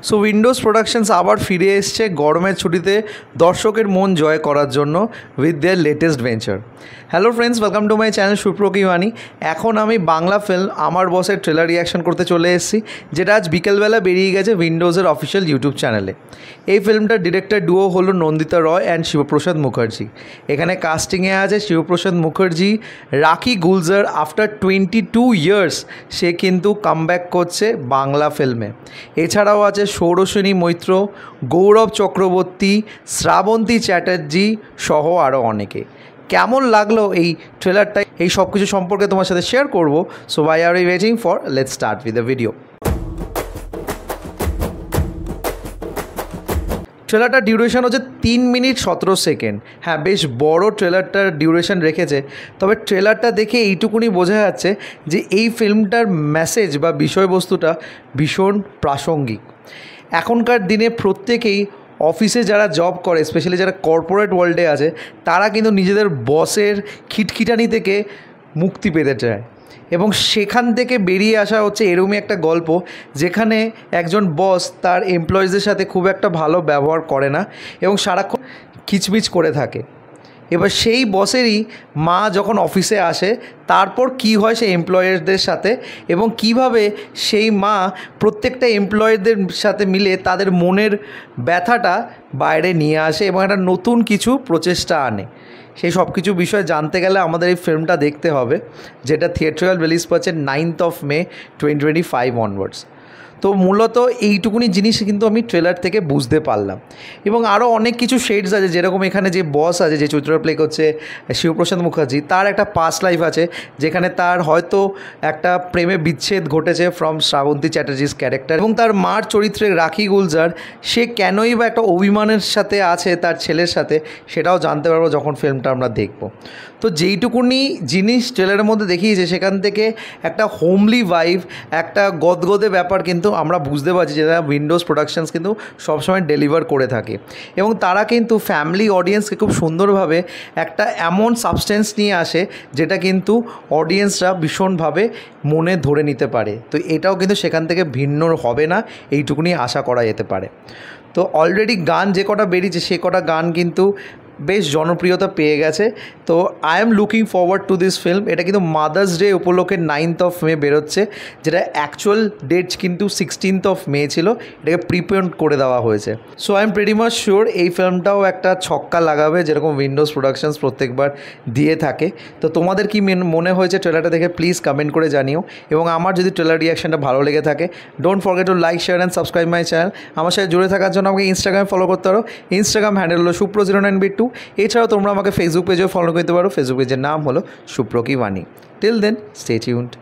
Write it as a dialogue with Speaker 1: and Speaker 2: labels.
Speaker 1: So Windows productions আবার ফিরে এসছে গরমের ছুটিতে দর্শকের মন জয় করার জন্য with their latest venture. Hello friends, welcome to my channel সুপ্রকি ওয়ানি। এখন আমি বাংলা ফিল্ম আমার বসের ট্রেলার রিয়াকশন করতে চলে এসেছি, যেটা আজ বিকেলবেলা বেরিয়ে গেছে উইন্ডোজের অফিসিয়াল ইউটিউব চ্যানেলে। এই ফিল্মটার ডিরেক্টর ডুও হলো নন্দিতা রয় অ্যান্ড শিবপ্রসাদ মুখার্জি। এখানে কাস্টিংয়ে আছে শিবপ্রসাদ মুখার্জি, রাখি গুলজার। আফটার 22 ইয়ার্স সে কিন্তু কামব্যাক করছে বাংলা ফিল্মে। এছাড়াও আছে সৌরসেনী মৈত্র, গৌরব চক্রবর্তী, শ্রাবন্তী চ্যাটার্জি সহ আরও অনেকে। কেমন লাগলো এই ট্রেলারটা, এই সব কিছু সম্পর্কে তোমার সাথে শেয়ার করবো। So why are you waiting for, let's start with the video. ট্রেলারটার ডিউরেশন হচ্ছে 3 মিনিট 17 সেকেন্ড। হ্যাঁ, বেশ বড় ট্রেলারটার ডিউরেশন রেখেছে, তবে ট্রেলারটা দেখে এইটুকুনি বোঝা যাচ্ছে যে এই ফিল্মটার মেসেজ বা বিষয়বস্তুটা ভীষণ প্রাসঙ্গিক। এখনকার দিনে প্রত্যেকেই অফিসে যারা জব করে, স্পেশালি যারা কর্পোরেট ওয়ার্ল্ডে আছে, তারা কিন্তু নিজেদের বসের খিটখিটানি থেকে মুক্তি পেতে চায়, এবং সেখান থেকে বেরিয়ে আসা হচ্ছে এরকমই একটা গল্প, যেখানে একজন বস তার এমপ্লয়িজদের সাথে খুব একটা ভালো ব্যবহার করে না এবং সারাক্ষণ খিচমিচ করে থাকে। এবার সেই বসেরই মা যখন অফিসে আসে, তারপর কি হয় সেই এমপ্লয়ারদের সাথে, এবং কিভাবে সেই মা প্রত্যেকটা এমপ্লয়ারদের সাথে মিলে তাদের মনের ব্যথাটা বাইরে নিয়ে আসে এবং একটা নতুন কিছু প্রচেষ্টা আনে। সেই সব কিছু বিষয় জানতে গেলে আমাদের এই ফিল্মটা দেখতে হবে, যেটা থিয়েট্রিক্যাল রিলিজ পাচ্ছে 9th May 2025 অনওয়ার্ডস। তো মূলত এইটুকুনি জিনিস কিন্তু আমি ট্রেলার থেকে বুঝতে পারলাম, এবং আরও অনেক কিছু শেডস আছে। যেরকম এখানে যে বস আছে, যে চরিত্র প্লে করছে শিবপ্রসাদ মুখার্জি, তার একটা পাস্ট লাইফ আছে, যেখানে তার হয়তো একটা প্রেমে বিচ্ছেদ ঘটেছে ফ্রম শ্রাবন্তী চ্যাটার্জিস ক্যারেক্টার, এবং তার মার চরিত্রে রাখি গুলজার, সে কেনই বা একটা অভিমানের সাথে আছে তার ছেলের সাথে, সেটাও জানতে পারবো যখন ফিল্মটা আমরা দেখব। তো যেইটুকুনি জিনিস ট্রেলারের মধ্যে দেখিয়েছে, সেখান থেকে একটা হোমলি ভাইব, একটা গদগদে ব্যাপার কিন্তু আমরা বুঝতে পারছি, যেটা উইন্ডোজ প্রোডাকশনস কিন্তু সবসময় ডেলিভার করে থাকে, এবং তারা কিন্তু ফ্যামিলি অডিয়েন্সকে খুব সুন্দরভাবে একটা এমন সাবস্টেন্স নিয়ে আসে, যেটা কিন্তু অডিয়েন্সরা ভীষণভাবে মনে ধরে নিতে পারে। তো এটাও কিন্তু সেখান থেকে ভিন্ন হবে না, এইটুকুনি আশা করা যেতে পারে। তো অলরেডি গান যে কটা বেরিয়েছে, সে কটা গান কিন্তু বেশ জনপ্রিয়তা পেয়ে গেছে। তো I am looking forward to this film. এটা কিন্তু মাদার্স ডে উপলক্ষে 9th May বেরোচ্ছে, যেটা অ্যাকচুয়াল ডেট কিন্তু 16th May ছিল, এটাকে প্রিপেন্ড করে দেওয়া হয়েছে। So I am pretty much sure এই ফিল্মটাও একটা ছক্কা লাগাবে, যেরকম উইন্ডোজ প্রোডাকশনস প্রত্যেকবার দিয়ে থাকে। তো তোমাদের কি মনে হয়েছে ট্রেলারটা দেখে, প্লিজ কমেন্ট করে জানিও, এবং আমার যদি ট্রেলার রিয়াকশনটা ভালো লেগে থাকে, don't forget to like, share and subscribe my channel. আমার সাথে জুড়ে থাকার জন্য আমাকে ইনস্টাগ্রামে ফলো করতে পারো। ইনস্টাগ্রাম হ্যান্ডেল হলো supro09b2। এছাড়াও তোমরা আমাকে ফেসবুক পেজেও ফলো করতে পারো। ফেসবুক পেজের নাম হলো সুপ্রকি ওয়ানি। Till then, stay tuned.